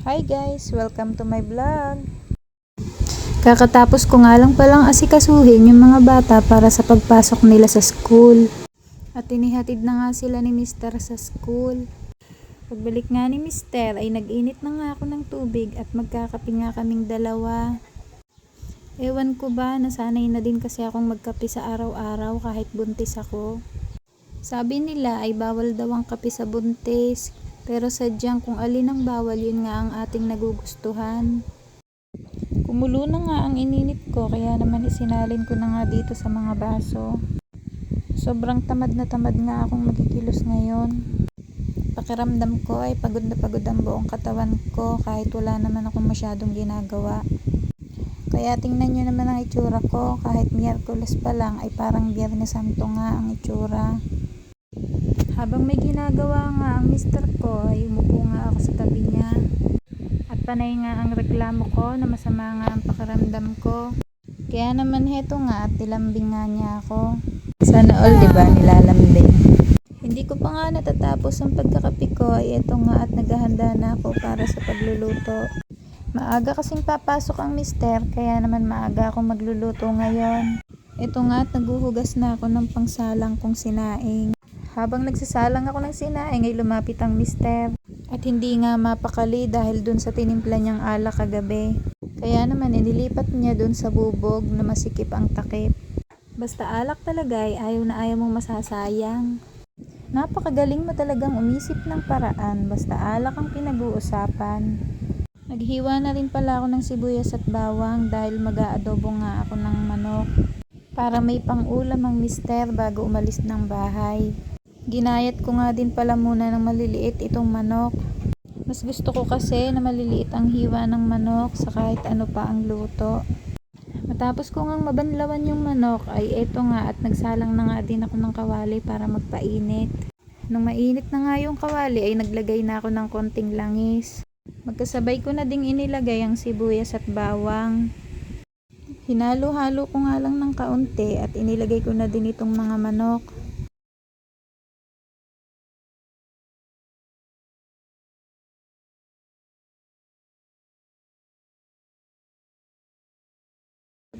Hi guys! Welcome to my vlog! Kakatapos ko nga lang palang asikasuhin yung mga bata para sa pagpasok nila sa school. At inihatid na nga sila ni Mr. sa school. Pagbalik nga ni Mr. ay nag-init na nga ako ng tubig at magkakape nga kaming dalawa. Ewan ko ba, nasanay na din kasi akong magkape sa araw-araw kahit buntis ako. Sabi nila ay bawal daw ang kape sa buntis. Pero sadyang kung alin ang bawal, yun nga ang ating nagugustuhan. Kumulo na nga ang ininit ko, kaya naman isinalin ko na nga dito sa mga baso. Sobrang tamad na tamad nga akong magkikilos ngayon. Pakiramdam ko ay pagod na pagod ang buong katawan ko kahit wala naman akong masyadong ginagawa. Kaya tingnan nyo naman ang itsura ko, kahit Miyerkules pa lang ay parang Biyernes Santo nga ang itsura. Habang may ginagawa nga ang mister ko ay umupo nga ako sa tabi niya. At panay nga ang reklamo ko na masama nga ang pakiramdam ko. Kaya naman heto nga at nilambing nga niya ako. Sana all diba nilalambing. Hindi ko pa nga natatapos ang pagkakape ko ay eto nga at naghahanda na ako para sa pagluluto. Maaga kasing papasok ang mister kaya naman maaga akong magluluto ngayon. Eto nga at naguhugas na ako ng pangsalang kong sinaing. Habang nagsasalang ako ng sinaing ay lumapit ang mister. At hindi nga mapakali dahil dun sa tinimpla niyang alak kagabi. Kaya naman inilipat niya dun sa bubog na masikip ang takip. Basta alak talaga ay ayaw na ayaw mong masasayang. Napakagaling mo talagang umisip ng paraan basta alak ang pinag-uusapan. Naghiwa na rin pala ako ng sibuyas at bawang dahil mag-aadobo nga ako ng manok. Para may pang-ulam ang mister bago umalis ng bahay. Ginayat ko nga din pala muna ng maliliit itong manok. Mas gusto ko kasi na maliliit ang hiwa ng manok sa kahit ano pa ang luto. Matapos ko ngang mabanlawan yung manok ay eto nga at nagsalang na nga din ako ng kawali para magpainit. Nung mainit na nga yung kawali ay naglagay na ako ng konting langis. Magkasabay ko na ding inilagay ang sibuyas at bawang. Hinalo-halo ko nga lang ng kaunti at inilagay ko na din itong mga manok.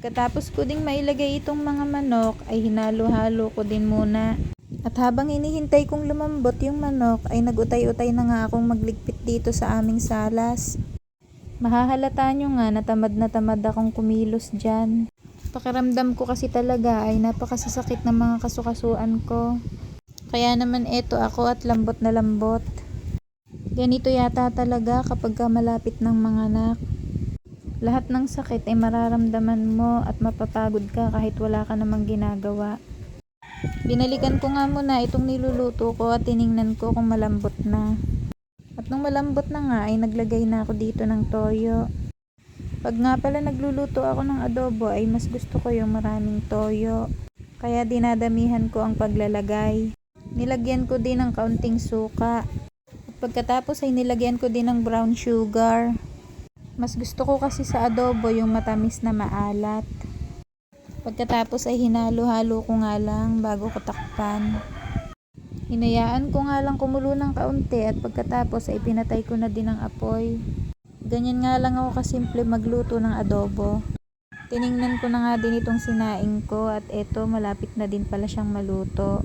Pagkatapos ko ding mailagay itong mga manok ay hinalo-halo ko din muna. At habang hinihintay kong lumambot yung manok ay nag-utay-utay na nga akong magligpit dito sa aming salas. Mahahalata nyo nga na tamad akong kumilos dyan. Pakiramdam ko kasi talaga ay napakasasakit ng mga kasukasuan ko. Kaya naman eto ako at lambot na lambot. Ganito yata talaga kapag malapit ng mga anak. Lahat ng sakit ay mararamdaman mo at mapapagod ka kahit wala ka namang ginagawa. Binalikan ko nga muna itong niluluto ko at tiningnan ko kung malambot na. At nung malambot na nga ay naglagay na ako dito ng toyo. Pag nga pala nagluluto ako ng adobo ay mas gusto ko yung maraming toyo. Kaya dinadamihan ko ang paglalagay. Nilagyan ko din ng kaunting suka. At pagkatapos ay nilagyan ko din ng brown sugar. Mas gusto ko kasi sa adobo yung matamis na maalat. Pagkatapos ay hinalo-halo ko nga lang bago ko takpan. Hinayaan ko nga lang kumulo ng kaunti at pagkatapos ay pinatay ko na din ang apoy. Ganyan nga lang ako kasimple magluto ng adobo. Tiningnan ko na nga din itong sinaing ko at eto malapit na din pala siyang maluto.